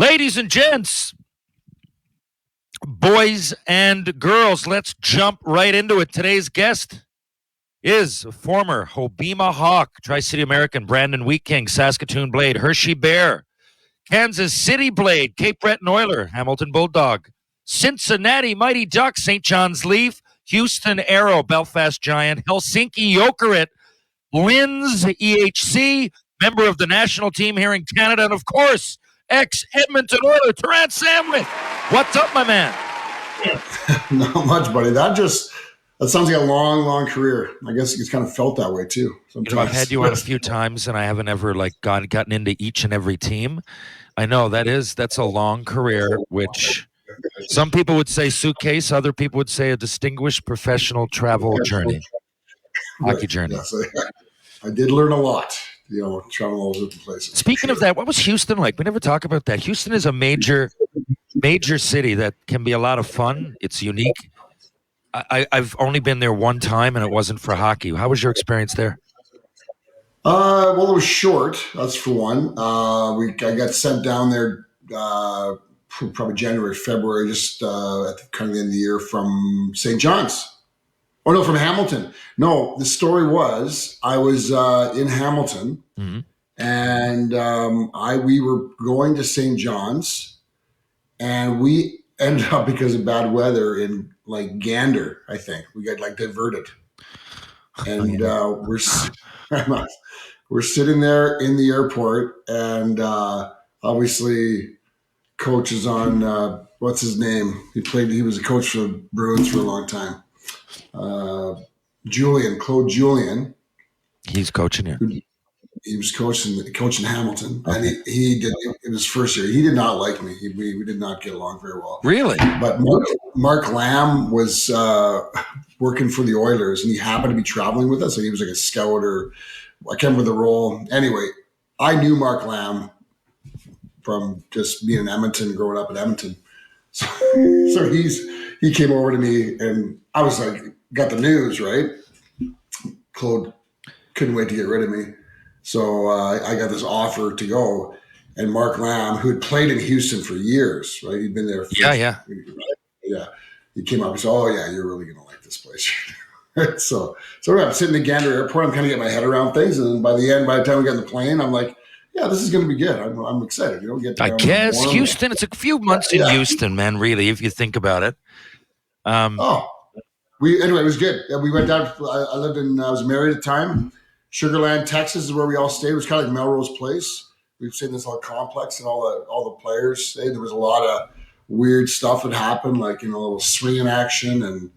Ladies and gents, boys and girls, let's jump right into it. Today's guest is former Hobbema Hawk, Tri-City American, Brandon Wheat King, Saskatoon Blade, Hershey Bear, Kansas City Blade, Cape Breton Oiler, Hamilton Bulldog, Cincinnati Mighty Duck, St. John's Leaf, Houston Arrow, Belfast Giant, Helsinki Jokerit, Linz EHC, member of the national team here in Canada, and of course, ex-Edmonton Oiler, Terran Sandwith. What's up, my man? Not much, buddy. That sounds like a long career. I guess it's kind of felt that way too. Sometimes. I've had you on a few times, and I haven't ever gotten into each and every team. I know that's a long career, which some people would say suitcase, other people would say a distinguished professional travel journey, hockey journey. Yes, I did learn a lot. Travel all over the places. Speaking of that, what was Houston like? We never talk about that. Houston is a major city that can be a lot of fun. It's unique. I've only been there one time, and it wasn't for hockey. How was your experience there? Well, it was short. That's for one. I got sent down there probably January, February, just at the kind of the end of the year from St. John's. Oh, no, from Hamilton. No, the story was I was in Hamilton, and we were going to St. John's, and we ended up, because of bad weather, in Gander, I think. We got diverted. And we're sitting there in the airport, and obviously coach is on, what's his name? He was a coach for the Bruins for a long time. Claude Julien. He's coaching you. He was coaching Hamilton, and he did. It was first year. He did not like me. We did not get along very well. Really? But Mark Lamb was working for the Oilers, and he happened to be traveling with us. So he was like a scout, or I can't remember the role. Anyway, I knew Mark Lamb from just being in Edmonton, growing up in Edmonton. So he came over to me, and I was like, got the news, right? Claude couldn't wait to get rid of me. So I got this offer to go, and Mark Lamb, who had played in Houston for years, right? He'd been there. Yeah. He came up and said, "Oh yeah, you're really gonna like this place." so I'm sitting in Gander Airport. I'm kind of getting my head around things, and then by the time we get in the plane, I'm like, "Yeah, this is gonna be good. I'm excited." I guess Houston. It's a few months in Houston, man. Really, if you think about it. Anyway, it was good. We went down. I was married at the time. Sugarland, Texas is where we all stayed. It was kind of like Melrose Place. We've seen this whole complex, and all the players stayed. There was a lot of weird stuff that happened, like a little swinging action and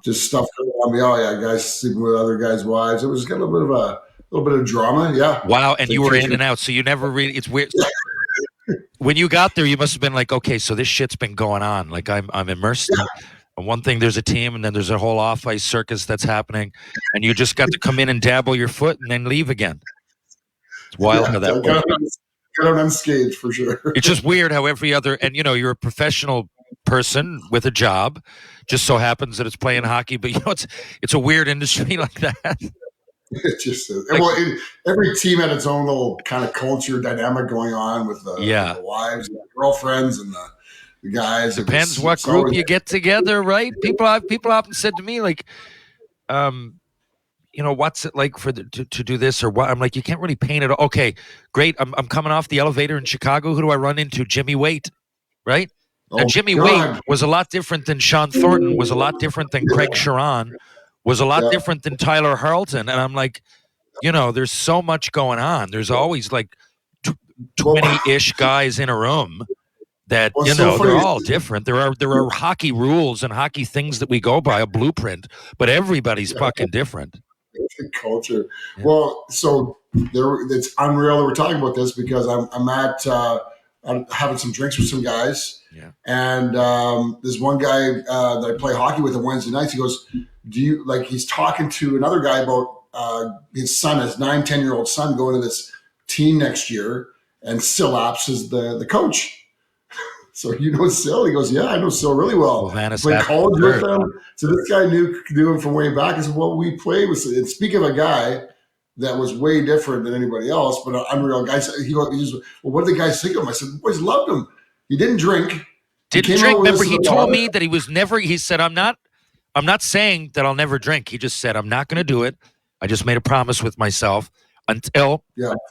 just stuff going on. Oh yeah, guys sleeping with other guys' wives. It was kind of a little bit of drama. Yeah. Wow, and you were in and out, so you never really. It's weird. When you got there, you must have been like, okay, so this shit's been going on. Like I'm immersed. Yeah. One thing, there's a team, and then there's a whole off-ice circus that's happening, and you just got to come in and dabble your foot and then leave again. It's wild how that works. Got out unscathed for sure. It's just weird how every other, and you're a professional person with a job. Just so happens that it's playing hockey, but it's a weird industry like that. It just is. Every team had its own little kind of culture dynamic going on with the wives and the girlfriends and the guys. Depends what group you get together, right? People often said to me, like, what's it like to do this or what? I'm like, you can't really paint it. Okay, great. I'm coming off the elevator in Chicago. Who do I run into? Jimmy Waite, right? Now, Jimmy Waite was a lot different than Sean Thornton, was a lot different than Craig Sharon, was a lot different than Tyler Harlton. And I'm like, there's so much going on. There's always like 20-ish guys in a room. That they're all different. There are hockey rules and hockey things that we go by, a blueprint, but everybody's fucking different. Culture. Yeah. Well, so it's unreal that we're talking about this because I'm having some drinks with some guys, and there's one guy that I play hockey with on Wednesday nights. He goes, "Do you like?" He's talking to another guy about his son, his 9-10-year-old son, going to this team next year, and Silaps is the coach. So Sil? He goes, yeah, I know Sil really well. Played college with him. So this guy knew him from way back. I said, well, we played with. And speaking of a guy that was way different than anybody else, but an unreal guy. He goes, well, what did the guys think of him? I said, the boys loved him. He didn't drink. Didn't drink. Remember, he told me that he was never. He said, "I'm not saying that I'll never drink." He just said, "I'm not going to do it. I just made a promise with myself until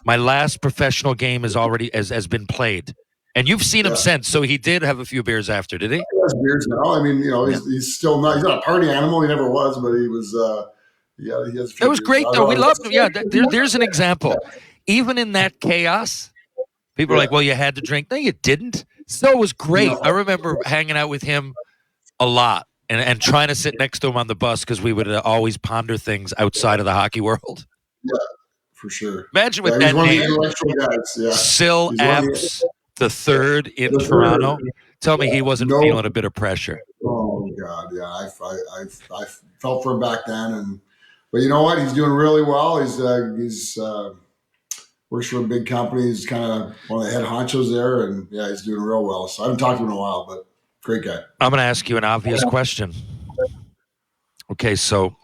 my last professional game has been played." And you've seen him since, so he did have a few beers after, did he? He has beers now. I mean, he's still not. He's not a party animal. He never was, but he was. He has. That was great, though. We loved him. Yeah, there's an example. Even in that chaos, people are like, "Well, you had to drink." No, you didn't. So it was great. I remember hanging out with him a lot and trying to sit next to him on the bus because we would always ponder things outside of the hockey world. Yeah, for sure. Imagine with that name, Sil Apps the third in Toronto. Tell me he wasn't feeling a bit of pressure. Oh God, yeah. I felt for him back then, but you know what? He's doing really well. He's works for a big company. He's kind of one of the head honchos there, and he's doing real well. So I haven't talked to him in a while, but great guy. I'm going to ask you an obvious question. Okay, so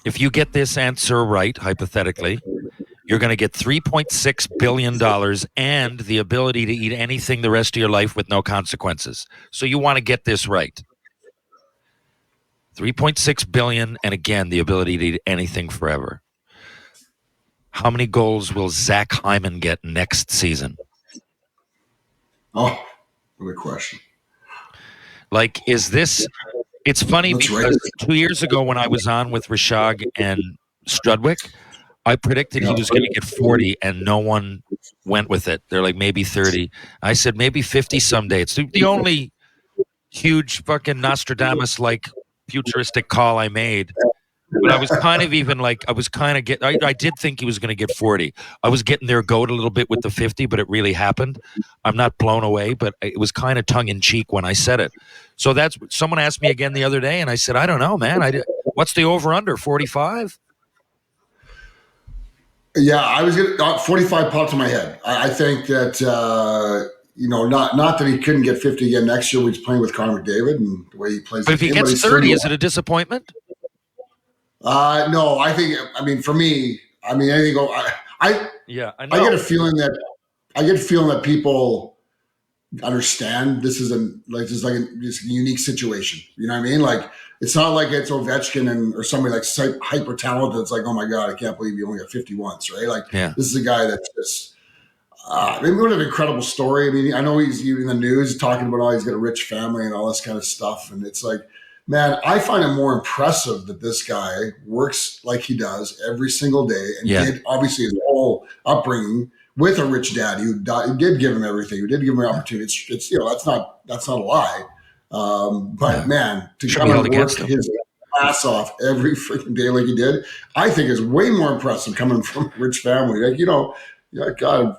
if you get this answer right, hypothetically, you're going to get $3.6 billion and the ability to eat anything the rest of your life with no consequences. So you want to get this right. $3.6 billion, and again, the ability to eat anything forever. How many goals will Zach Hyman get next season? Oh, what a question. Like, is this... It's funny because 2 years ago when I was on with Rashag and Strudwick, I predicted he was going to get 40, and no one went with it. They're like, maybe 30. I said, maybe 50 someday. It's the only huge fucking Nostradamus-like futuristic call I made. But I was kind of I did think he was going to get 40. I was getting their goat a little bit with the 50, but it really happened. I'm not blown away, but it was kind of tongue-in-cheek when I said it. So someone asked me again the other day, and I said, I don't know, man. What's the over-under, 45? Yeah, I was going to 45 popped in my head. I think that not that he couldn't get 50 again next year. We're playing with Connor McDavid and the way he plays. But if he gets 30, is it a disappointment? No, I think. I mean, for me, I mean, anything go. I get a feeling that people understand this is a unique situation. You know what I mean? Like, it's not like it's Ovechkin or somebody like hyper talented. It's like, oh my God, I can't believe he only got 50 once, right? Like, this is a guy that's just. I mean, what an incredible story. I mean, I know he's in the news talking about he's got a rich family and all this kind of stuff, and it's like, man, I find it more impressive that this guy works like he does every single day, and did obviously his whole upbringing with a rich dad who did give him everything, who did give him opportunity. It's that's not a lie. But man, to come and work his ass off every freaking day like he did, I think is way more impressive coming from a rich family. Like, God,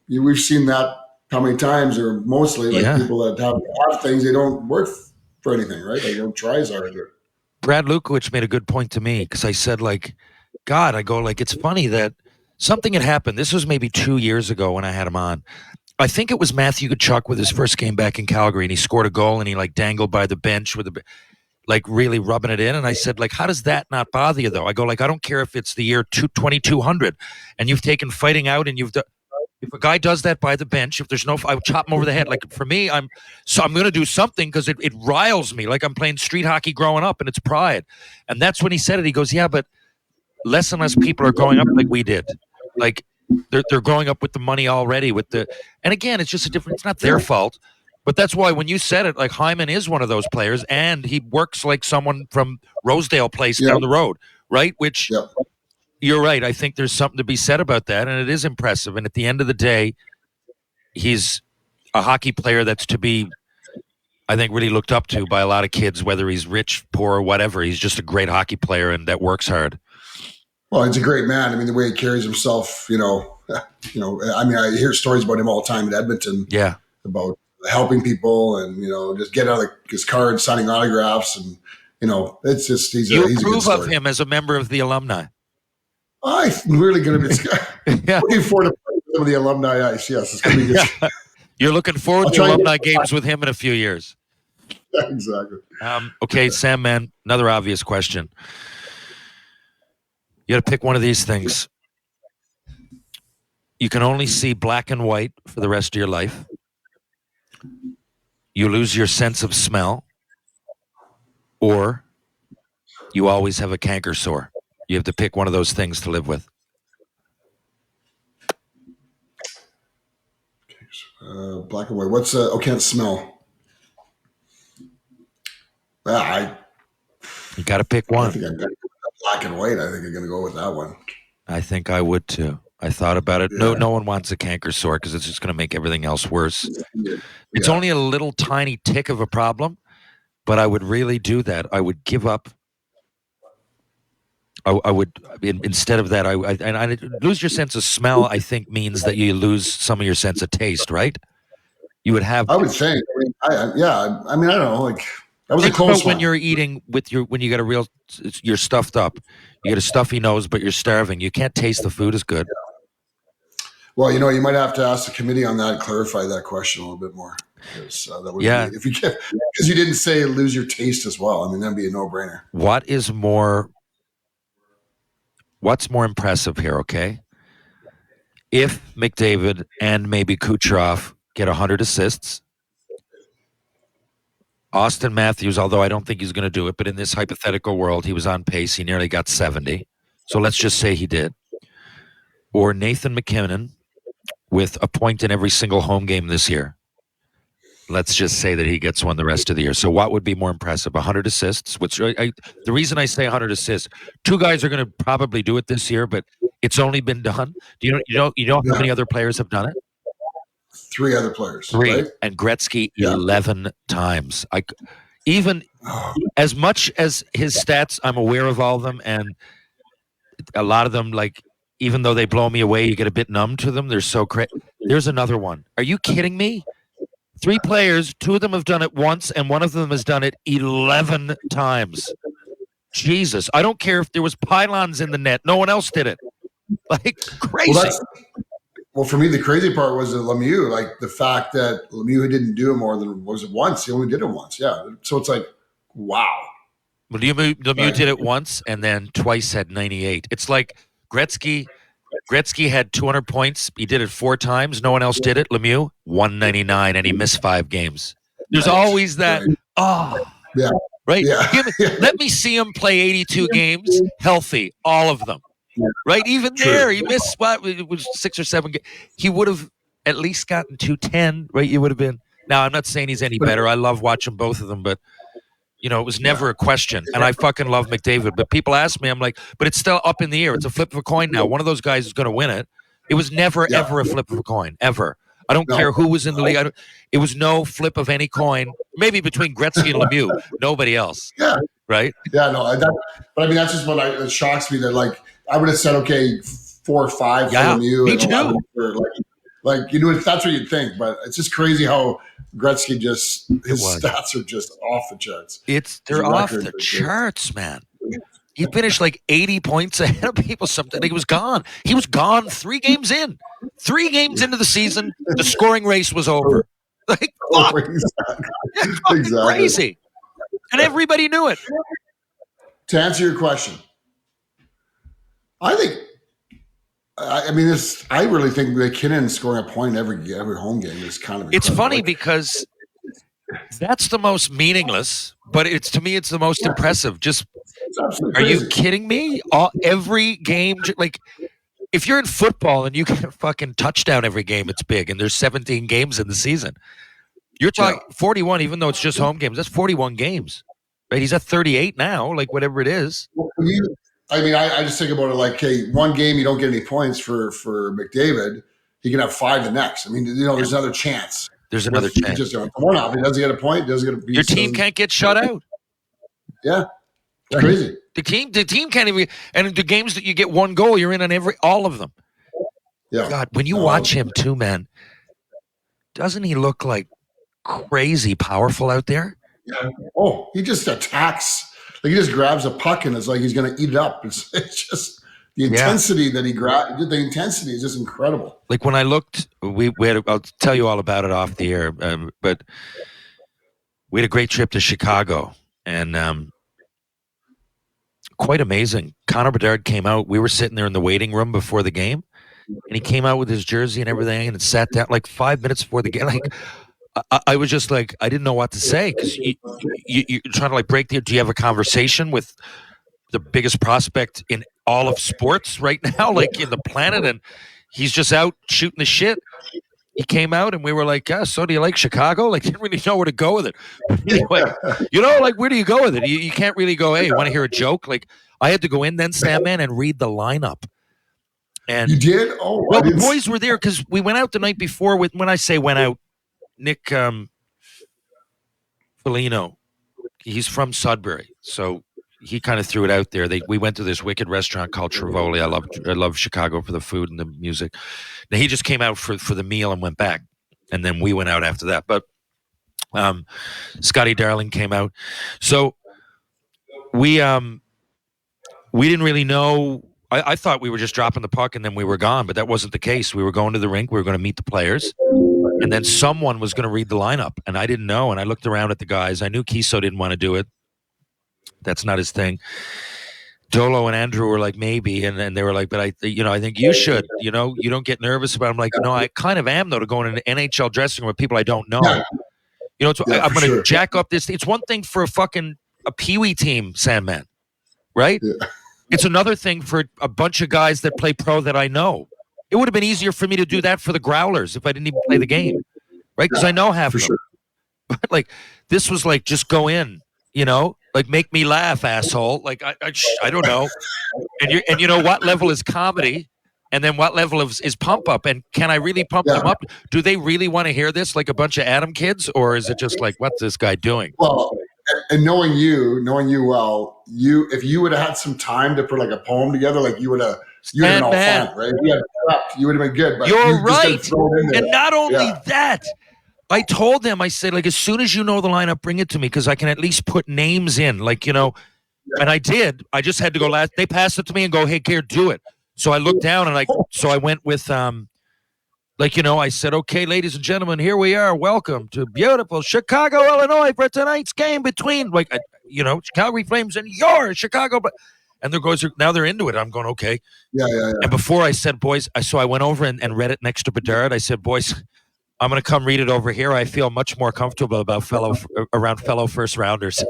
we've seen that how many times, or mostly people that have things, they don't work for anything, right? They don't try as hard. Brad Lukowicz made a good point to me because I said, like, God, I go, like, it's funny that something had happened. This was maybe 2 years ago when I had him on. I think it was Matthew Tkachuk with his first game back in Calgary, and he scored a goal, and he like dangled by the bench with like really rubbing it in. And I said, like, how does that not bother you though? I go, like, I don't care if it's the year 2200 and you've taken fighting out, and if a guy does that by the bench, if there's I would chop him over the head. Like, for me, I'm going to do something because it riles me. Like, I'm playing street hockey growing up, and it's pride. And that's when he said it. He goes, yeah, but less and less people are growing up like we did. Like, they're growing up with the money already. And again, it's just it's not their fault. But that's why when you said it, like, Hyman is one of those players, and he works like someone from Rosedale Place down the road, right? Which... You're right. I think there's something to be said about that, and it is impressive. And at the end of the day, he's a hockey player that's to be, I think, really looked up to by a lot of kids, whether he's rich, poor, or whatever. He's just a great hockey player and that works hard. Well, he's a great man. I mean, the way he carries himself, I mean, I hear stories about him all the time in Edmonton. Yeah. About helping people and, just getting out of his car and signing autographs. And, it's just, he's a good approve story. of him as a member of the alumni. I'm really going to be looking forward to playing some of the alumni ice. Yes, it's going to be good. You're looking forward to alumni games with him in a few years. Yeah, exactly. Okay, Sam, man, another obvious question. You got to pick one of these things. You can only see black and white for the rest of your life, you lose your sense of smell, or you always have a canker sore. You have to pick one of those things to live with. Black and white. What's can't smell? You got to pick one. I think I'm going to go black and white. I think I'm going to go with that one. I think I would too. I thought about it. Yeah. No one wants a canker sore because it's just going to make everything else worse. Yeah. It's only a little tiny tick of a problem, but I would really do that. I would give up. I would instead of that. I lose your sense of smell. I think means that you lose some of your sense of taste. Right? You would have. I would think. I mean, I don't know. Like that was a close one. When you're eating when you got you're stuffed up. You get a stuffy nose, but you're starving. You can't taste the food as good. Well, you might have to ask the committee on that and clarify that question a little bit more. Because that would be, if you get, because you didn't say lose your taste as well. I mean, that'd be a no-brainer. What's more impressive here? Okay, if McDavid and maybe Kucherov get 100 assists, Austin Matthews, although I don't think he's going to do it, but in this hypothetical world, he was on pace. He nearly got 70. So let's just say he did. Or Nathan McKinnon with a point in every single home game this year. Let's just say that he gets one the rest of the year. So what would be more impressive? 100 assists, which the reason I say 100 assists, two guys are going to probably do it this year, but it's only been done. Do you know how many other players have done it? 3 other players. 3, right? And Gretzky 11 times. As much as his stats, I'm aware of all of them, and a lot of them, like, even though they blow me away, you get a bit numb to them. They're so crazy. There's another one. Are you kidding me? 3 players, 2 of them have done it once, and one of them has done it 11 times. Jesus. I don't care if there was pylons in the net. No one else did it. Like, crazy. Well, for me, the crazy part was Lemieux, like the fact that Lemieux didn't do it more than, was it once? He only did it once. Yeah. So it's like, wow. Well, Lemieux did it once and then twice had 98. It's like Gretzky had 200 points. He did it 4 times. No one else did it. Lemieux, 199, and he missed 5 games. There's always that, yeah. Right? Yeah. Let me see him play 82 games healthy, all of them. Right? Even there, he missed it was 6 or 7 games. He would have at least gotten 210, right? You would have been. Now, I'm not saying he's any better. I love watching both of them, but it was never a question. And I fucking love McDavid. But people ask me, I'm like, but it's still up in the air. It's a flip of a coin now. One of those guys is going to win it. It was never, ever a flip of a coin, ever. I don't care who was in the league. It was no flip of any coin. Maybe between Gretzky and Lemieux. Nobody else. Yeah. Right? Yeah, no. But I mean, that's just what it shocks me that, like, I would have said, okay, 4 or 5 for Lemieux. Me too. That's what you'd think. But it's just crazy how Gretzky his stats are just off the charts. They're off the charts, man. He finished like 80 points ahead of people. Something. He was gone. He was gone 3 games in. 3 games into the season, the scoring race was over. Like, fuck. Exactly. Crazy. And everybody knew it. To answer your question, I think, I really think McKinnon scoring a point every home game is kind of incredible. It's funny because that's the most meaningless, but to me, it's the most impressive. Just, are you kidding me? Every game, like, if you're in football and you get a fucking touchdown every game, it's big, and there's 17 games in the season. You're talking 41, even though it's just home games. That's 41 games, right? He's at 38 now, like whatever it is. Well, I just think about it like, hey, one game you don't get any points for McDavid, he can have 5 the next. I mean, there's another chance. There's another chance. Just one off. He doesn't get a point. Doesn't get a piece. Your team can't get shut out. Yeah, it's crazy. The team can't even. And the games that you get 1 goal, you're in on all of them. Yeah. God, when you watch him too, man, doesn't he look like crazy powerful out there? Yeah. Oh, he just attacks. Like, he just grabs a puck and it's like he's going to eat it up. It's just the intensity that he grabbed. The intensity is just incredible. Like, when I looked, I'll tell you all about it off the air, but we had a great trip to Chicago, and quite amazing. Connor Bedard came out. We were sitting there in the waiting room before the game, and he came out with his jersey and everything, and sat down like 5 minutes before the game. Like, I was just like, I didn't know what to say because you're trying to like break the. Do you have a conversation with the biggest prospect in all of sports right now, like in the planet, and he's just out shooting the shit? He came out and we were like, yeah, so do you like Chicago? Like, didn't really know where to go with it. But anyway, like, where do you go with it? You can't really go, hey, you want to hear a joke? Like, I had to go in then, Sandman, and read the lineup. And you did? Oh, well, the boys were there because we went out the night before with, when I say went out, Nick Foligno, he's from Sudbury. So he kind of threw it out there. We went to this wicked restaurant called Trivoli. I love Chicago for the food and the music. Now he just came out for the meal and went back, and then we went out after that. But Scotty Darling came out, so we didn't really know. I thought we were just dropping the puck and then we were gone, but that wasn't the case. We were going to the rink. We were going to meet the players, and then someone was going to read the lineup, and I didn't know. And I looked around at the guys. I knew Kiso didn't want to do it. That's not his thing. Dolo and Andrew were like, maybe. And they were like, but I think you should, you don't get nervous about it. I'm like, I kind of am, though, to go in an NHL dressing room with people I don't know. I'm going to jack up this. It's one thing for a Pee-wee team, Sandman, right? Yeah. It's another thing for a bunch of guys that play pro that I know. It would have been easier for me to do that for the Growlers if I didn't even play the game, right? Because I know half of them. Sure. But like, this was like, just go in, like, make me laugh, asshole. Like, I don't know. And you know what level is comedy, and then what level is pump up, and can I really pump them up? Do they really want to hear this, like a bunch of Adam kids, or is it just like, what's this guy doing? Well, and knowing you well, if you would have had some time to put like a poem together, like you would have been all fun, right? You would have been good. But you're right. And not only that, I told them, I said, like, as soon as you know the lineup, bring it to me because I can at least put names in, like, and I did. I just had to go last. They passed it to me and go, hey, Care, do it. So I looked down and I went with, I said, okay, ladies and gentlemen, here we are. Welcome to beautiful Chicago, Illinois for tonight's game between, Calgary Flames and your Chicago. And now they're into it. I'm going, okay. Yeah. And before I said, boys, so I went over and read it next to Bedard. I said, boys, I'm going to come read it over here. I feel much more comfortable around fellow first rounders.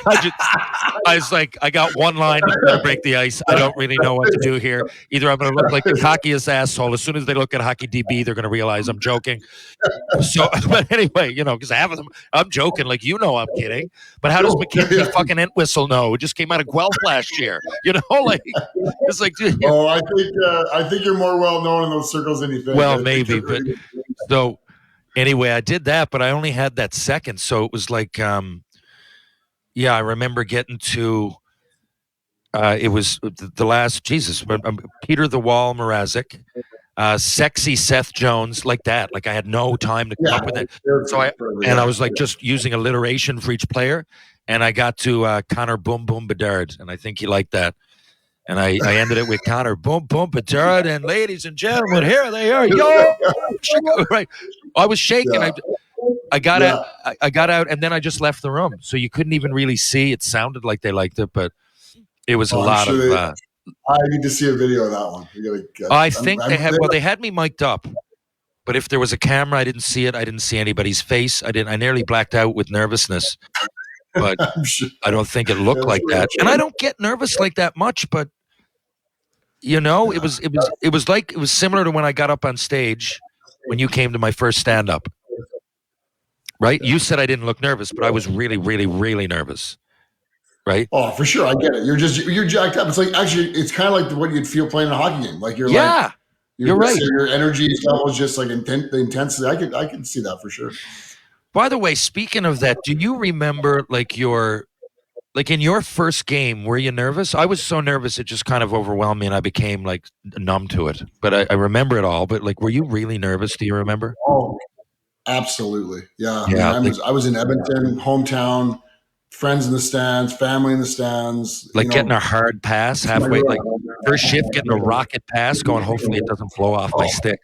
I was like, I got one line to break the ice. I don't really know what to do here. Either I'm going to look like the cockiest asshole. As soon as they look at Hockey DB, they're going to realize I'm joking. So, but anyway, because half of them, I'm joking. Like, I'm kidding. But how does McKenzie fucking Entwistle know? It just came out of Guelph last year. Like, it's like, dude. Oh, I think you're more well known in those circles than you think. Well, maybe, but so. Anyway, I did that, but I only had that second. So it was like, I remember getting to, it was the last, Peter the Wall Mrazek, sexy Seth Jones, like that. Like I had no time to come up with it. So I was like just using alliteration for each player. And I got to Connor Boom Boom Bedard. And I think he liked that. And I ended it with Connor Boom Boom Bedard. And ladies and gentlemen, here they are. Yo! Right. I was shaking. Yeah. I got out. I got out, and then I just left the room. So you couldn't even really see. It sounded like they liked it, but it was a lot of. I need to see a video of that one. I think they had. Well, they had me mic'd up, but if there was a camera, I didn't see it. I didn't see anybody's face. I nearly blacked out with nervousness, but I don't think it looked like that. And I don't get nervous like that much, but. It was similar to when I got up on stage when you came to my first stand-up, right? You said I didn't look nervous, but I was really, really, really nervous, right? Oh, for sure, I get it. You're jacked up. It's like actually, it's kind of like what you'd feel playing a hockey game. Like you're right. Your energy level is just like the intensity. I can see that for sure. By the way, speaking of that, do you remember in your first game, were you nervous? I was so nervous it just kind of overwhelmed me and I became like numb to it. But I remember it all. But like, were you really nervous? Do you remember? Oh, absolutely. Yeah. I was in Edmonton, hometown, friends in the stands, family in the stands. Like getting a hard pass halfway, like first shift, getting a rocket pass going, hopefully it doesn't flow off my stick.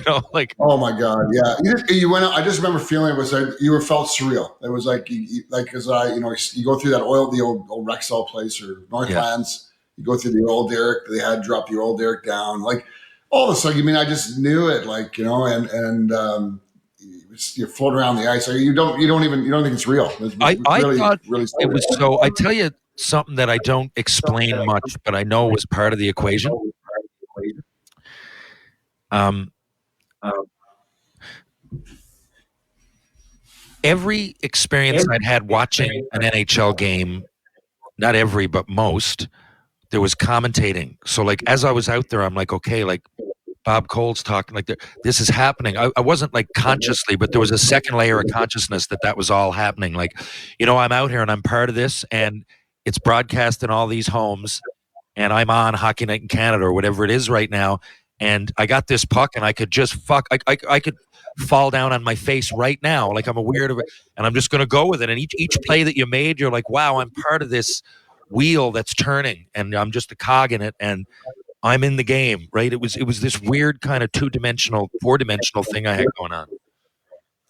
Oh my God, yeah. You went out. I just remember feeling it was like felt surreal. It was like you go through that the old Rexall place or Northlands. Yeah. You go through the old Derek. They had dropped the old Derek down. Like all of a sudden, I just knew it, like, and you float around the ice. You don't think it's real. It's I really, thought really it was so. I tell you something that I don't explain much, but I know was part of the equation. Every experience I'd had watching an NHL game, not every, but most, there was commentating. So, like, as I was out there, I'm like, okay, like, Bob Cole's talking, like, this is happening. I wasn't, like, consciously, but there was a second layer of consciousness that was all happening. Like, I'm out here and I'm part of this, and it's broadcast in all these homes, and I'm on Hockey Night in Canada or whatever it is right now, and I got this puck, and I could just I could fall down on my face right now, like I'm a weirdo, and I'm just going to go with it. And each play that you made, you're like, wow, I'm part of this wheel that's turning, and I'm just a cog in it, and I'm in the game, right? It was this weird kind of 2-dimensional, 4-dimensional thing I had going on.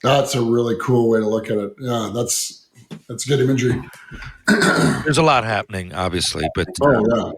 That's a really cool way to look at it. Yeah, that's good imagery. There's a lot happening, obviously, but yeah.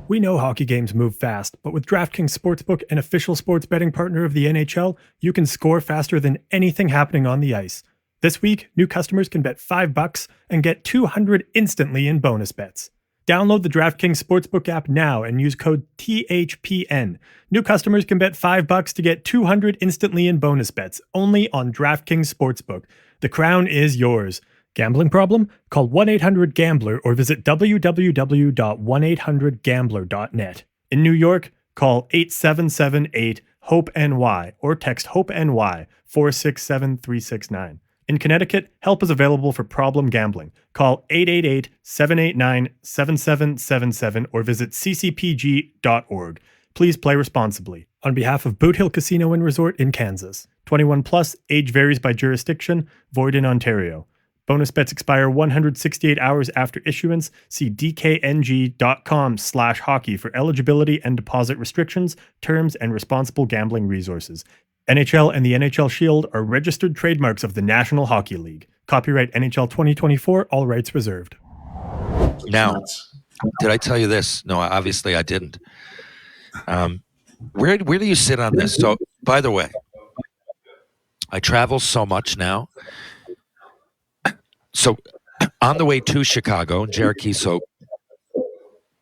We know hockey games move fast, but with DraftKings Sportsbook, an official sports betting partner of the NHL, you can score faster than anything happening on the ice. This week, new customers can bet $5 and get $200 instantly in bonus bets. Download the DraftKings Sportsbook app now and use code THPN. New customers can bet $5 to get $200 instantly in bonus bets, only on DraftKings Sportsbook. The crown is yours. Gambling problem? Call 1-800-GAMBLER or visit www.1800gambler.net. In New York, call 8778-HOPE-NY or text HOPE-NY 467-369. In Connecticut, help is available for problem gambling. Call 888-789-7777 or visit ccpg.org. Please play responsibly. On behalf of Boot Hill Casino and Resort in Kansas. 21 plus, age varies by jurisdiction, void in Ontario. Bonus bets expire 168 hours after issuance. See dkng.com/hockey for eligibility and deposit restrictions, terms, and responsible gambling resources. NHL and the NHL Shield are registered trademarks of the National Hockey League. Copyright NHL 2024, all rights reserved. Now, did I tell you this? No, obviously I didn't. Where do you sit on this? So, by the way, I travel so much now. So, on the way to Chicago, Jericho,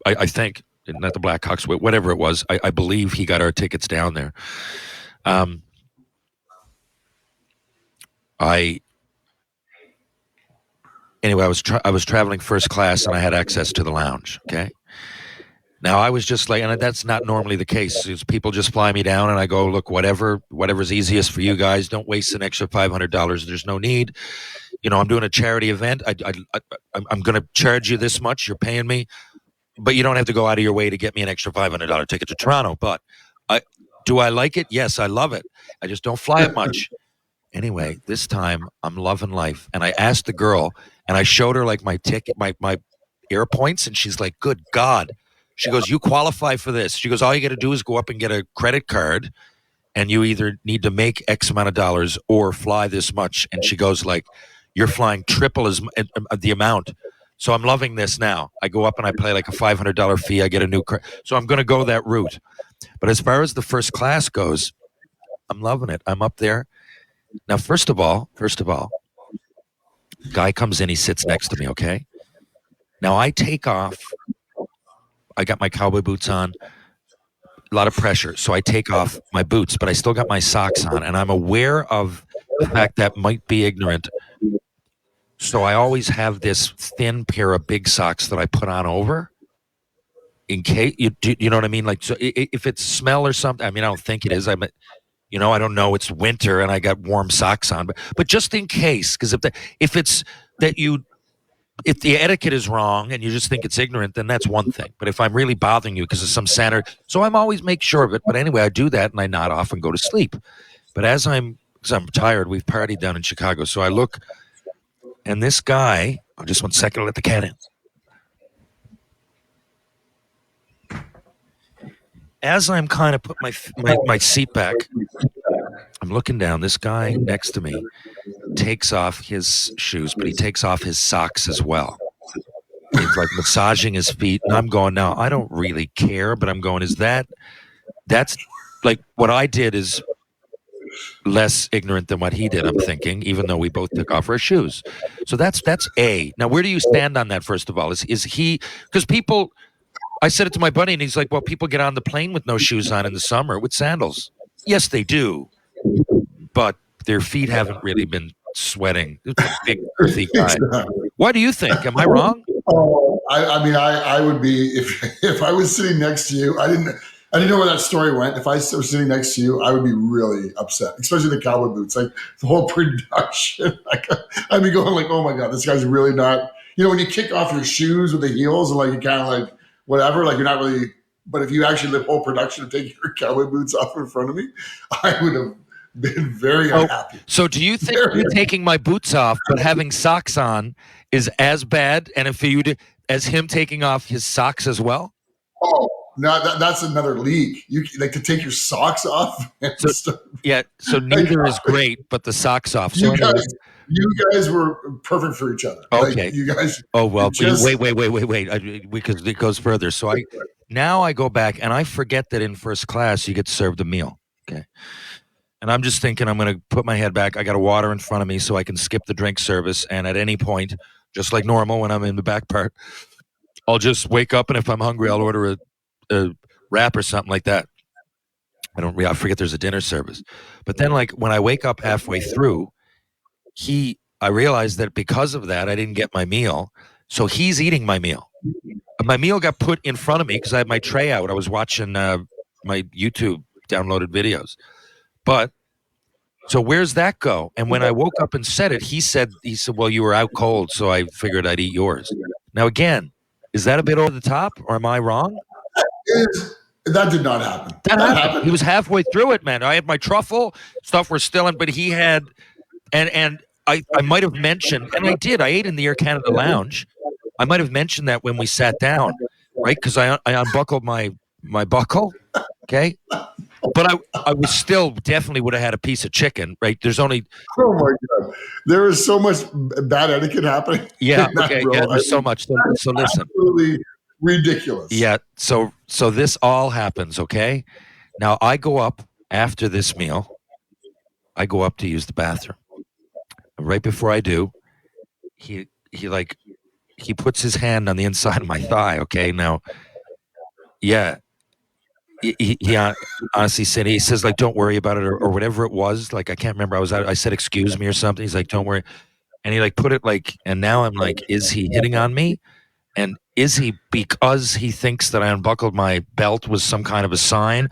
I think, not the Blackhawks, whatever it was, I believe he got our tickets down there. Anyway, I was traveling first class and I had access to the lounge. Okay. Now I was just like, and that's not normally the case. People just fly me down and I go, look, whatever's easiest for you guys. Don't waste an extra $500. There's no need. I'm doing a charity event. I'm going to charge you this much. You're paying me, but you don't have to go out of your way to get me an extra $500 ticket to Toronto. But do I like it? Yes, I love it. I just don't fly it much. Anyway, this time I'm loving life. And I asked the girl and I showed her like my ticket, my air points. And she's like, good God. She goes, you qualify for this. She goes, all you got to do is go up and get a credit card and you either need to make X amount of dollars or fly this much. And she goes like, you're flying triple as the amount. So I'm loving this now. I go up and I pay like a $500 fee. I get a new card. So I'm going to go that route. But as far as the first class goes, I'm loving it. I'm up there. Now, first of all, guy comes in, he sits next to me, okay? Now, I take off. I got my cowboy boots on, a lot of pressure. So I take off my boots, but I still got my socks on. And I'm aware of the fact that might be ignorant. So I always have this thin pair of big socks that I put on over in case, you know what I mean? Like, so if it's smell or something, I mean, I don't think it is. I don't know. It's winter and I got warm socks on, but just in case, because if the etiquette is wrong and you just think it's ignorant, then that's one thing. But if I'm really bothering you because of some Saturday, so I'm always make sure of it. But anyway, I do that and I nod off and go to sleep. But because I'm tired, we've partied down in Chicago. So I look, and this guy, just 1 second, I'll let the cat in. As I'm kind of put my seat back, I'm looking down. This guy next to me takes off his shoes, but he takes off his socks as well. He's like massaging his feet. And I'm going, now, I don't really care, but I'm going, is that that's like what I did is less ignorant than what he did, I'm thinking, even though we both took off our shoes. So that's A. Now, where do you stand on that, first of all? Is he, because people, I said it to my buddy, and he's like, well, people get on the plane with no shoes on in the summer with sandals. Yes, they do. But their feet haven't really been sweating. It's a big, earthy guy. Why do you think? Am I wrong? Oh, I mean, I would be, if I was sitting next to you, I didn't know where that story went. If I was sitting next to you, I would be really upset, especially the cowboy boots, like the whole production. Like, I'd be going like, oh my God, this guy's really not, when you kick off your shoes with the heels and like, you kind of like, whatever, like you're not really, but if you actually the whole production of taking your cowboy boots off in front of me, I would have been very unhappy. So do you think you taking my boots off but having socks on is as bad, and if you as him taking off his socks as well? Oh, no, that's another league. You like to take your socks off. So neither is great, but the socks off. So you guys were perfect for each other. Okay. Like, you guys. Oh well. Wait. Because it goes further. So I go back and I forget that in first class you get served a meal. Okay. And I'm just thinking I'm going to put my head back. I got a water in front of me so I can skip the drink service. And at any point, just like normal when I'm in the back part, I'll just wake up, and if I'm hungry, I'll order a wrap or something like that. I forget there's a dinner service. But then, like, when I wake up halfway through, I realized that because of that, I didn't get my meal. So he's eating my meal. My meal got put in front of me because I had my tray out. I was watching my YouTube downloaded videos. But so where's that go? And when I woke up and said it, he said, well, you were out cold, so I figured I'd eat yours. Now, again, is that a bit over the top, or am I wrong? That did not happen. That happened. He was halfway through it, man. I had my truffle stuff. We're still in, but he had, and I might have mentioned, and I did. I ate in the Air Canada Lounge. I might have mentioned that when we sat down, right? Because I unbuckled my buckle, okay. But I was still definitely would have had a piece of chicken, right? There's only. Oh my God, there is so much bad etiquette happening. Yeah, okay, yeah. There's so much. So listen. Absolutely ridiculous. Yeah. So this all happens, okay? Now I go up after this meal. I go up to use the bathroom. And right before I do, he puts his hand on the inside of my thigh. Okay, now, yeah. He honestly said, he says, like, don't worry about it, or whatever it was. Like, I can't remember. I said, excuse me or something. He's like, don't worry. And he like put it like, and now I'm like, is he hitting on me? And is he, because he thinks that I unbuckled my belt was some kind of a sign?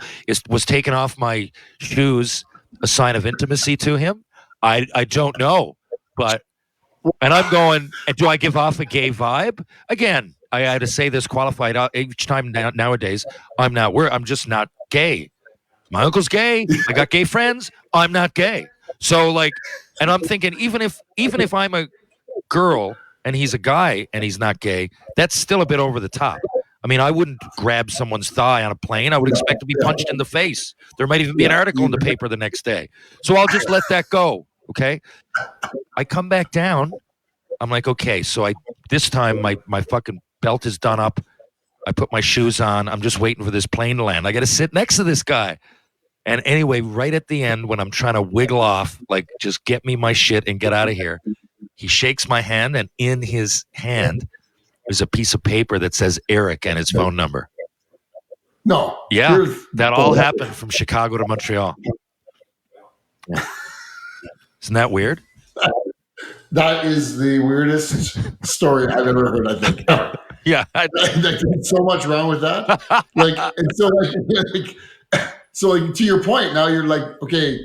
Was taking off my shoes a sign of intimacy to him? I don't know. But, and I'm going, and do I give off a gay vibe? Again, I had to say this qualified each time nowadays. I'm just not gay. My uncle's gay. I got gay friends. I'm not gay. So like, and I'm thinking, even if I'm a girl and he's a guy and he's not gay, that's still a bit over the top. I mean, I wouldn't grab someone's thigh on a plane. I would expect to be punched in the face. There might even be an article in the paper the next day. So I'll just let that go. Okay. I come back down. I'm like, okay, so this time my fucking belt is done up. I put my shoes on. I'm just waiting for this plane to land. I got to sit next to this guy. And anyway, right at the end, when I'm trying to wiggle off, like, just get me my shit and get out of here, he shakes my hand, and in his hand is a piece of paper that says Eric and his phone number. No. Yeah, that all happened from Chicago to Montreal. Yeah. Isn't that weird? That is the weirdest story I've ever heard, I think. Yeah. There's so much wrong with that. Like, and so to your point, now you're like, okay,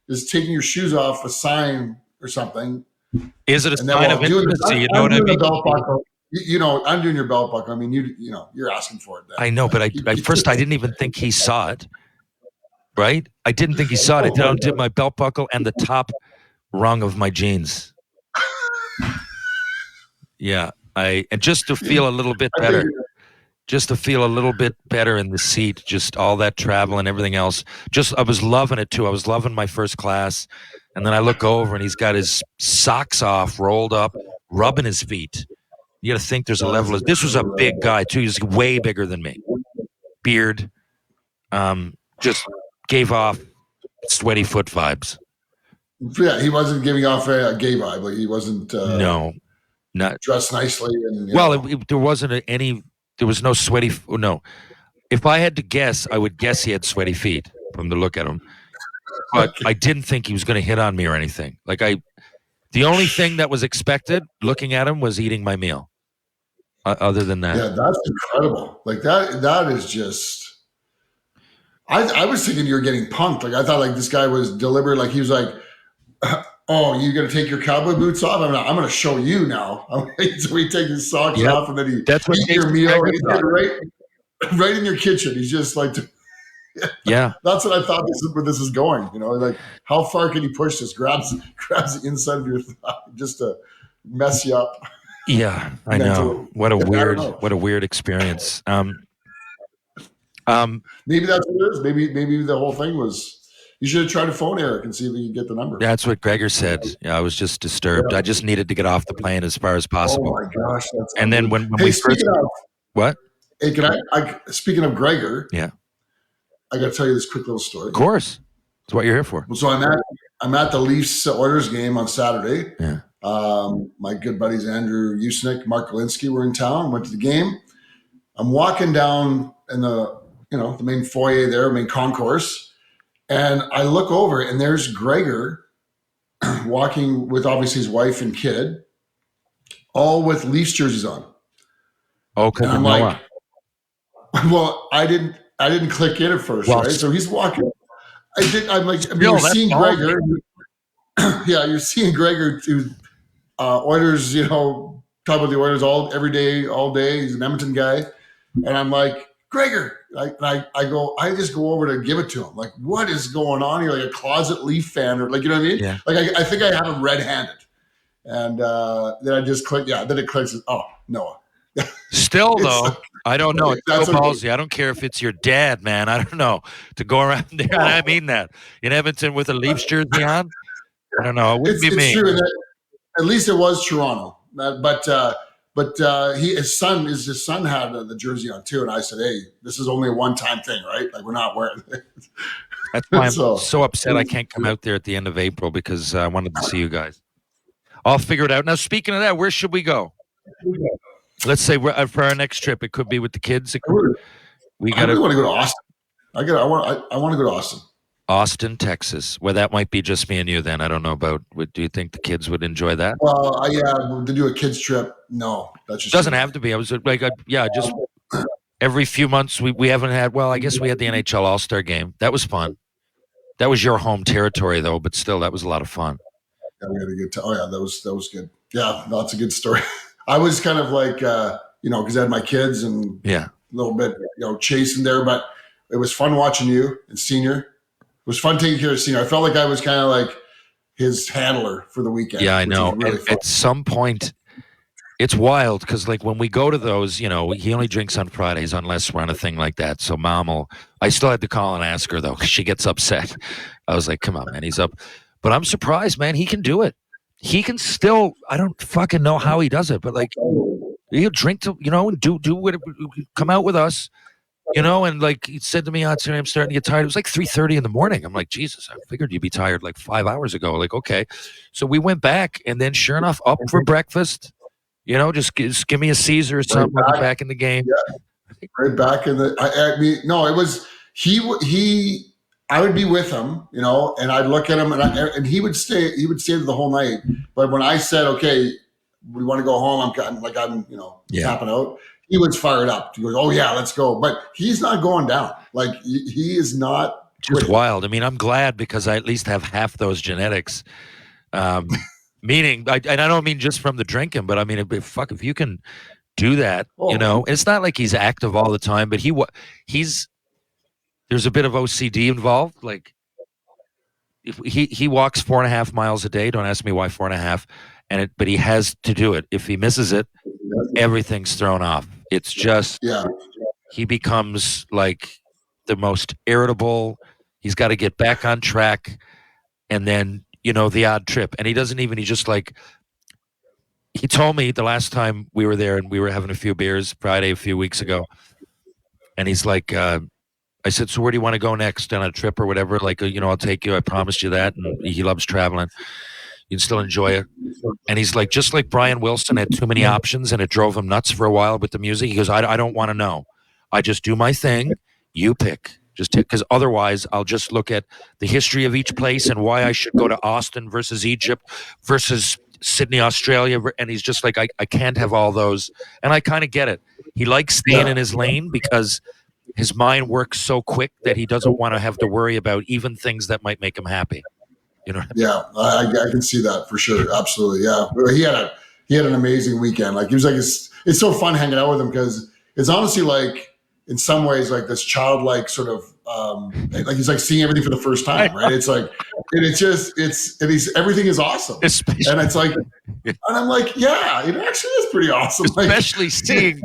is taking your shoes off a sign or something? Is it a sign of intimacy? You know what I mean? I'm doing your belt buckle. I mean, you're asking for it. Then. I know, but I first I didn't even think he saw it. Right? I didn't think he saw it. I did my belt buckle and the top rung of my jeans. Yeah, and just to feel a little bit better. Just to feel a little bit better in the seat, just all that travel and everything else. I was loving it too. I was loving my first class. And then I look over and he's got his socks off, rolled up, rubbing his feet. You got to think there's a level of, this was a big guy too. He's way bigger than me. Beard. just gave off sweaty foot vibes. Yeah, he wasn't giving off a gay vibe. Like he wasn't. No, not dressed nicely. And there wasn't any. There was no sweaty. No, if I had to guess, I would guess he had sweaty feet from the look at him. But I didn't think he was going to hit on me or anything. Like the only thing that was expected looking at him was eating my meal. Other than that, yeah, that's incredible. Like that is just. I was thinking you were getting punked. Like I thought, like this guy was deliberate. Like he was like, "Oh, you're gonna take your cowboy boots off? I'm gonna show you now." So he takes his socks off, and then he that's what eats your meal. Right in your kitchen. He's just like, yeah. That's what I thought where this is going. You know, like how far can he push this? Grabs the inside of your thigh just to mess you up. Yeah, I know. What a weird experience. Maybe that's what it is. Maybe the whole thing was. You should have tried to phone Eric and see if he could get the number. That's what Gregor said. Yeah, I was just disturbed. I just needed to get off the plane as far as possible. Oh my gosh! And then when we first what? Hey, can I? Speaking of Gregor, yeah, I got to tell you this quick little story. Of course, that's what you're here for. So I'm at the Leafs Oilers game on Saturday. Yeah. My good buddies Andrew Usnick, Mark Galinsky were in town. Went to the game. I'm walking down in the main foyer there, main concourse. And I look over, and there's Gregor walking with obviously his wife and kid, all with Leafs jerseys on. Okay, and I'm like, well, I didn't click in at first, right? So he's walking. You're seeing Gregor. Yeah, you're seeing Gregor to Oilers. Talk about the Oilers every day, all day. He's an Edmonton guy, and I'm like, Gregor. I just go over to give it to him. Like, what is going on here? Like a closet Leaf fan, or like, you know what I mean? Yeah. Like, I think I have him red-handed, and then I just click. Yeah, then it clicks. Oh, Noah. Still though, I don't know. It's so ballsy. Okay. I don't care if it's your dad, man. I don't know to go around there. And I mean that in Edmonton with a Leafs jersey on. I don't know. It wouldn't be me. True. At least it was Toronto, but his son had the jersey on too, and I said, "Hey, this is only a one-time thing, right? Like we're not wearing it." That's why I'm so upset I can't come out there at the end of April because I wanted to see you guys. I'll figure it out. Now, speaking of that, where should we go? Let's say for our next trip, it could be with the kids. We got. I really want to go to Austin. I want to go to Austin. Austin, Texas, where that might be just me and you then. I don't know about, do you think the kids would enjoy that? Well, to do a kids trip, no. That just doesn't have to be. I was like, just every few months we haven't had, well, I guess we had the NHL All-Star game. That was fun. That was your home territory though, but still, that was a lot of fun. Yeah, we had a good time. Oh yeah, that was good. Yeah, that's a good story. I was kind of like, because I had my kids and a little bit, chasing there, but it was fun watching you and Senior. It was fun taking care of Senior. I felt like I was kind of like his handler for the weekend. Yeah, I know. Really at some point, it's wild because like when we go to those, he only drinks on Fridays unless we're on a thing like that. So I still had to call and ask her though because she gets upset. I was like, come on, man, he's up. But I'm surprised, man. He can do it. He can still, I don't fucking know how he does it, but like he'll drink to, and do whatever, come out with us. And like he said to me, I'm starting to get tired. It was like 3:30 in the morning. I'm like, Jesus, I figured you'd be tired like 5 hours ago. Like, okay. So we went back and then sure enough, up for breakfast, just give me a Caesar or something. I'll be back in the game. Yeah. Right back in the, it was, I would be with him, and I'd look at him and he would stay the whole night. But when I said, okay, we want to go home, I'm tapping out. He was fired up. He goes, "Oh yeah, let's go!" But he's not going down. Like he is not. Just wild. I mean, I'm glad because I at least have half those genetics. Meaning, and I don't mean just from the drinking, but I mean, if you can do that, it's not like he's active all the time, but he's. There's a bit of OCD involved. Like, if he walks 4.5 miles a day. Don't ask me why 4.5. But he has to do it. If he misses it, everything's thrown off. It's just he becomes like the most irritable. He's got to get back on track, and then the odd trip. And he doesn't even. He just like he told me the last time we were there and we were having a few beers Friday a few weeks ago, and he's like, I I said, so where do you want to go next on a trip or whatever? Like, I'll take you. I promised you that. And he loves traveling. You can still enjoy it. And he's like, just like Brian Wilson had too many options and it drove him nuts for a while with the music. He goes, I don't want to know. I just do my thing. You pick. Just because otherwise I'll just look at the history of each place and why I should go to Austin versus Egypt versus Sydney, Australia. And he's just like, I can't have all those. And I kind of get it. He likes staying in his lane because his mind works so quick that he doesn't want to have to worry about even things that might make him happy. You know what I mean? Yeah, I can see that for sure. Absolutely. Yeah. He had an amazing weekend. Like, he was like, it's so fun hanging out with him because it's honestly like, in some ways, like this childlike sort of, like he's like seeing everything for the first time, right? It's like, everything is awesome. And it's like, and I'm like, yeah, it actually is pretty awesome. Especially seeing,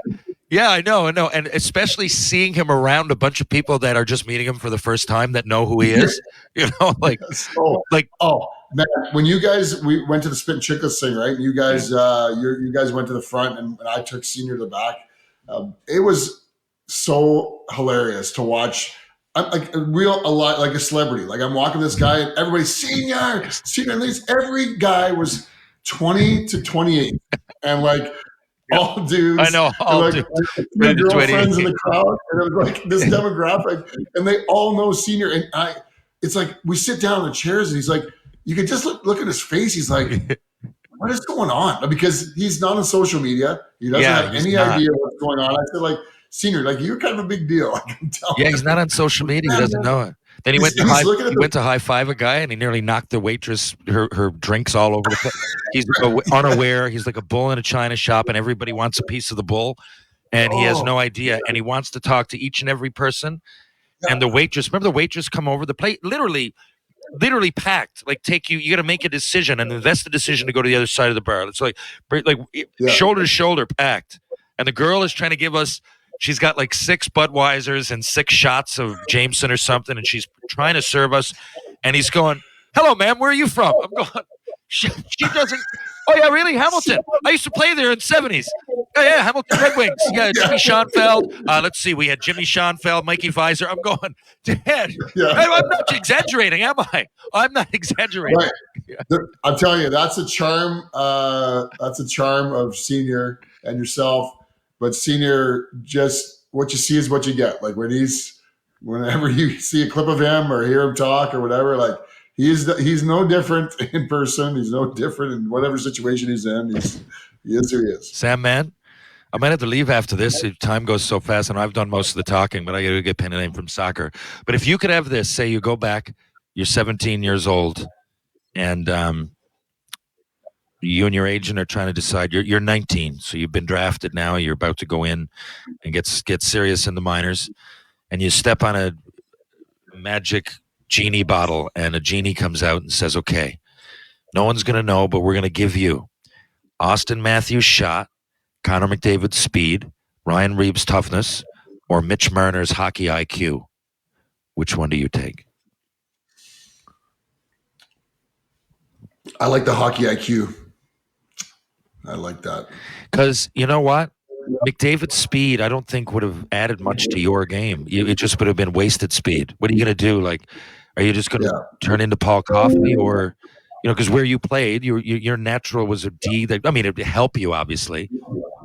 yeah, I know. And especially seeing him around a bunch of people that are just meeting him for the first time that know who he is, man, when we went to the Spit and Chicklets thing, right? You guys, you guys went to the front and I took Senior to the back. It was so hilarious to watch. I'm like like a celebrity. Like, I'm walking this guy and everybody's senior. And every guy was 20 to 28. And like, all dudes. I know. All dudes. My girlfriends in the crowd. And it was like this demographic. And they all know Senior. And it's like, we sit down in the chairs and he's like, you can just look at his face. He's like, what is going on? Because he's not on social media. He doesn't have any idea what's going on. I feel like, Senior, like, you're kind of a big deal. I can tell. Yeah, he's not on social media. He doesn't know it. Then he went to high five a guy, and he nearly knocked the waitress her drinks all over the place. He's unaware. He's like a bull in a china shop, and everybody wants a piece of the bull, and he has no idea. And he wants to talk to each and every person. And the waitress, remember the waitress come over the plate, literally packed. Like, you got to make a decision and invest the decision to go to the other side of the bar. It's like shoulder to shoulder packed. And the girl is trying to give us. She's got like 6 Budweisers and 6 shots of Jameson or something, and she's trying to serve us. And he's going, "Hello, ma'am, where are you from?" I'm going, she doesn't. Oh, yeah, really? Hamilton. I used to play there in the 70s. Oh, yeah, Hamilton Red Wings. Yeah, Jimmy Schoenfeld. Let's see. We had Jimmy Schoenfeld, Mikey Visor. I'm going, Dad, I'm not exaggerating, am I? I'm not exaggerating. Right. Yeah. I'm telling you, that's a charm. That's a charm of Senior and yourself. But Senior, just what you see is what you get. Like, whenever you see a clip of him or hear him talk or whatever, like, he's no different in person. He's no different in whatever situation he's in. He is who he is. Sam, man, I might have to leave after this. Time goes so fast, and I've done most of the talking, but I got to get pen and name from soccer. But if you could have this, say you go back, you're 17 years old, and you and your agent are trying to decide. You're 19, so you've been drafted now. You're about to go in and get serious in the minors, and you step on a magic genie bottle, and a genie comes out and says, "Okay, no one's going to know, but we're going to give you Austin Matthews' shot, Connor McDavid's speed, Ryan Reeves' toughness, or Mitch Marner's hockey IQ. Which one do you take?" I like the hockey IQ. I like that. Because you know what? McDavid's speed, I don't think would have added much to your game. It just would have been wasted speed. What are you going to do? Like, are you just going to turn into Paul Coffey, or, because where you played, your natural was a D. That, I mean, it'd help you, obviously.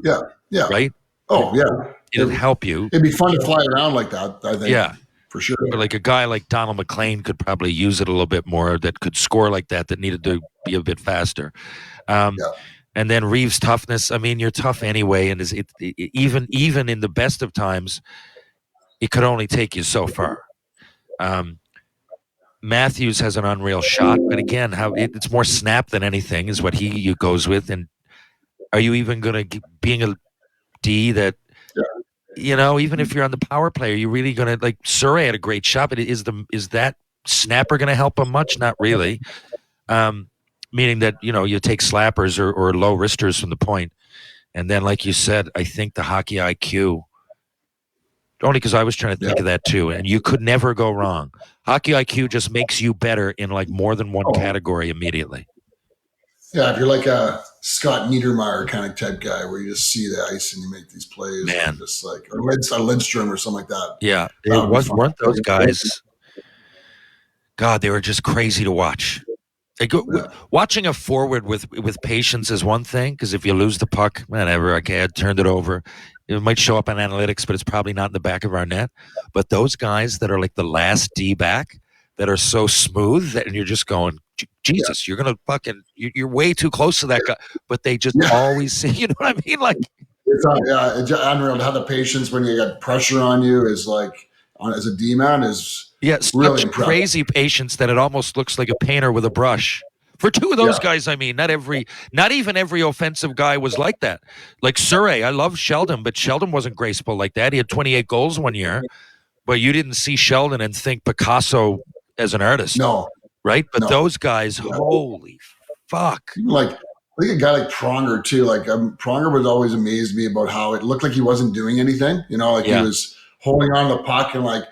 Yeah. Right? Oh, yeah. It'd help you. It'd be fun to fly around like that, I think. Yeah. For sure. But like a guy like Donald McLean could probably use it a little bit more, that could score like that needed to be a bit faster. And then Reeves' toughness. I mean, you're tough anyway, and even in the best of times, it could only take you so far. Matthews has an unreal shot, but again, it's more snap than anything is what he goes with. And are you even going to, being a D that, even if you're on the power play, are you really going to, like, Surrey had a great shot, but is that snapper going to help him much? Not really. Meaning that, you take slappers or low wristers from the point. And then, like you said, I think the hockey IQ, only because I was trying to think of that too, and you could never go wrong. Hockey IQ just makes you better in like more than one category immediately. Yeah, if you're like a Scott Niedermayer kind of type guy where you just see the ice and you make these plays. Man. Just like, or Lidstrom or something like that. Yeah. Weren't those guys, God, they were just crazy to watch. Watching a forward with patience is one thing, because if you lose the puck, whatever, okay, I turned it over. It might show up on analytics, but it's probably not in the back of our net. But those guys that are like the last D back that are so smooth, and you're just going, Jesus, you're gonna fucking, you're way too close to that guy. But they just always say, you know what I mean? Like, it's unreal to have the patience when you got pressure on you is like, as a D man is. Yeah, such really crazy patience that it almost looks like a painter with a brush. For two of those guys, I mean, not even every offensive guy was like that. Like Surrey, I love Sheldon, but Sheldon wasn't graceful like that. He had 28 goals one year, but you didn't see Sheldon and think Picasso as an artist. No. Right? But those guys, holy fuck. Like, I think a guy like Pronger too. Like Pronger would always amaze me about how it looked like he wasn't doing anything. You know, like he was holding on to the puck and like,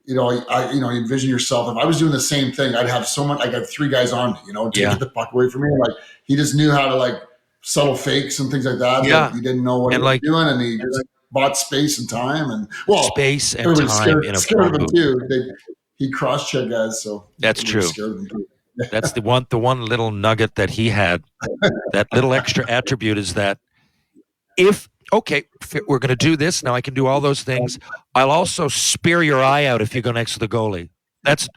you envision yourself. If I was doing the same thing, I'd have someone. I got three guys on me, take the puck away from me. Like he just knew how to like subtle fakes and things like that. Yeah, he didn't know what he was doing, and he just bought space and time. And space and time in a scared of him too. He cross-checked guys, so that's true. That's the one little nugget that he had. That little extra attribute is that if we're going to do this now, I can do all those things. I'll also spear your eye out if you go next to the goalie. That's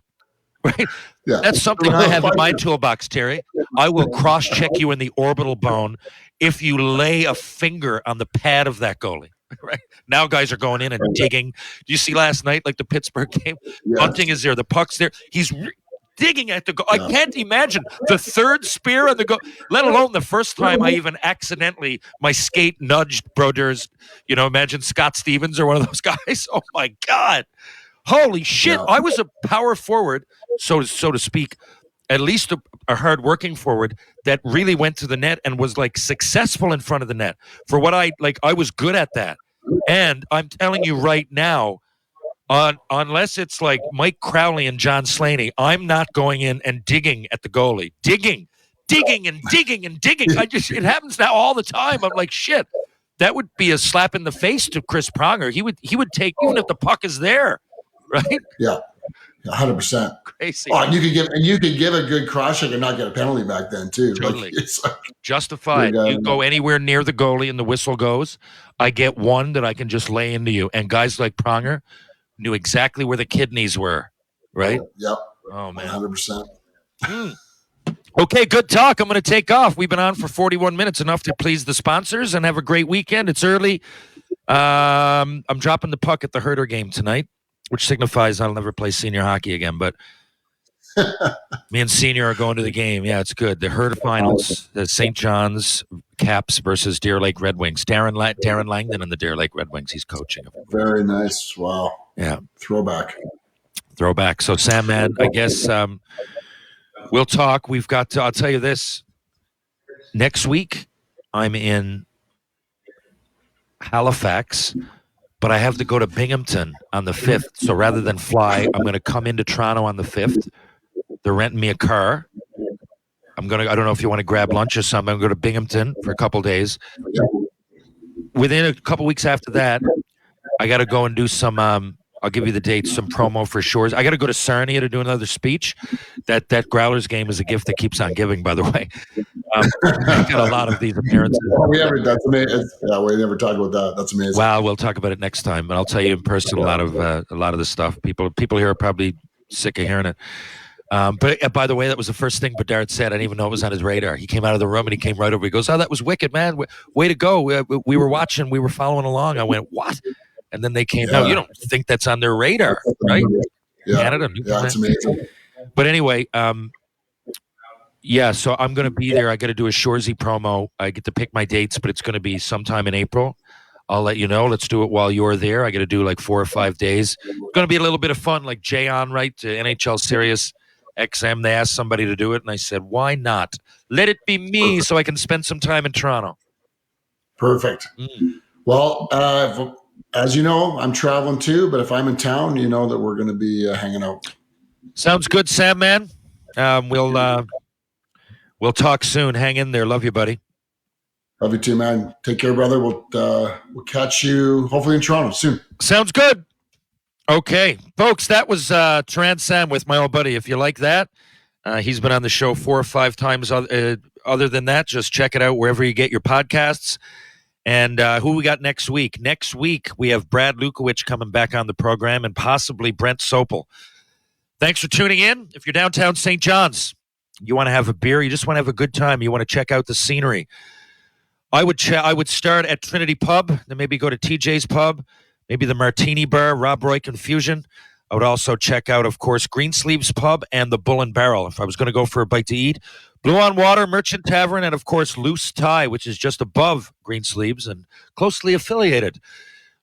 right. Yeah. That's something I have in my toolbox, Terry. I will cross-check you in the orbital bone if you lay a finger on the pad of that goalie. Right now, guys are going in and digging. Do you see last night, like the Pittsburgh game? Bunting is there. The puck's there. He's digging at the goal. I can't imagine the third spear on the goal, let alone the first time I even accidentally, my skate nudged Brodeurs. Imagine Scott Stevens or one of those guys. Oh my God. Holy shit. I was a power forward, so to speak, at least a hard-working forward that really went to the net and was like successful in front of the net. For what I was good at that. And I'm telling you right now, unless it's like Mike Crowley and John Slaney, I'm not going in and digging at the goalie. Digging. It happens now all the time. I'm like, shit, that would be a slap in the face to Chris Pronger. He would take, even if the puck is there, right? Yeah, 100%. Crazy. Oh, you could give a good cross check and not get a penalty back then too. Totally. Justified. You go anywhere near the goalie and the whistle goes, I get one that I can just lay into you. And guys like Pronger knew exactly where the kidneys were, right? Yep. Oh, man. 100%. Okay, good talk. I'm going to take off. We've been on for 41 minutes, enough to please the sponsors, and have a great weekend. It's early. I'm dropping the puck at the Herder game tonight, which signifies I'll never play senior hockey again, but me and Senior are going to the game. Yeah, it's good. The Herder finals, the St. John's Caps versus Deer Lake Red Wings. Darren Langdon and the Deer Lake Red Wings. He's coaching. Very nice. Wow. Yeah. Throwback. So, Sam, man, I guess we'll talk. We've got I'll tell you this. Next week, I'm in Halifax, but I have to go to Binghamton on the 5th. So rather than fly, I'm going to come into Toronto on the 5th. They're renting me a car. I don't know if you want to grab lunch or something. I'm going to go to Binghamton for a couple of days. Within a couple weeks after that, I got to go and do some, I'll give you the dates, some promo for Shoresy. I got to go to Sarnia to do another speech. That Growlers game is a gift that keeps on giving, by the way. I've got a lot of these appearances. That's amazing. Yeah, we never talked about that. That's amazing. Well, we'll talk about it next time, but I'll tell you in person a lot of the stuff. People here are probably sick of hearing it. But by the way, that was the first thing Bedard said. I didn't even know it was on his radar. He came out of the room and he came right over. He goes, "Oh, that was wicked, man. Way to go. We were watching. We were following along." I went, "What?" And then they came. No, you don't think that's on their radar, right? Yeah. Canada. Yeah, it's amazing. But anyway, yeah. So I'm going to be there. I got to do a Shoresy promo. I get to pick my dates, but it's going to be sometime in April. I'll let you know. Let's do it while you're there. I got to do like 4 or 5 days. It's going to be a little bit of fun, like Jay on right to NHL Sirius XM. They asked somebody to do it, and I said, "Why not? Let it be me, so I can spend some time in Toronto." Perfect. Well, as you know, I'm traveling too, but if I'm in town, you know that we're going to be hanging out. Sounds good, Sam, man. We'll talk soon. Hang in there. Love you, buddy. Love you too, man. Take care, brother. We'll catch you hopefully in Toronto soon. Sounds good. Okay, folks, that was Terran Sandwith, my old buddy. If you like that, he's been on the show 4 or 5 times. Other than that, just check it out wherever you get your podcasts. And who we got next week? Next week, we have Brad Lukowich coming back on the program and possibly Brent Sopel. Thanks for tuning in. If you're downtown St. John's, you want to have a beer, you just want to have a good time, you want to check out the scenery, I would start at Trinity Pub, then maybe go to TJ's Pub, maybe the Martini Bar, Rob Roy Confusion. I would also check out, of course, Greensleeves Pub and the Bull and Barrel if I was going to go for a bite to eat. Blue on Water, Merchant Tavern, and, of course, Loose Tie, which is just above Greensleeves and closely affiliated.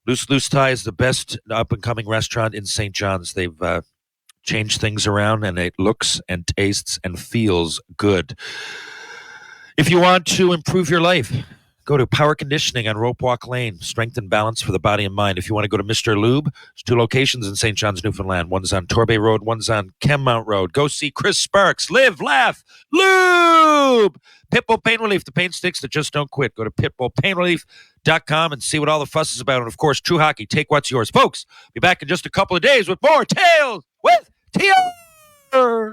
Loose Tie is the best up-and-coming restaurant in St. John's. They've changed things around, and it looks and tastes and feels good. If you want to improve your life, go to Power Conditioning on Rope Walk Lane. Strength and balance for the body and mind. If you want to go to Mr. Lube, there's 2 locations in St. John's, Newfoundland. One's on Torbay Road, one's on Kenmount Road. Go see Chris Sparks. Live, laugh, lube! Pitbull Pain Relief, the pain sticks that just don't quit. Go to pitbullpainrelief.com and see what all the fuss is about. And, of course, True Hockey, take what's yours. Folks, be back in just a couple of days with more Tales with TR.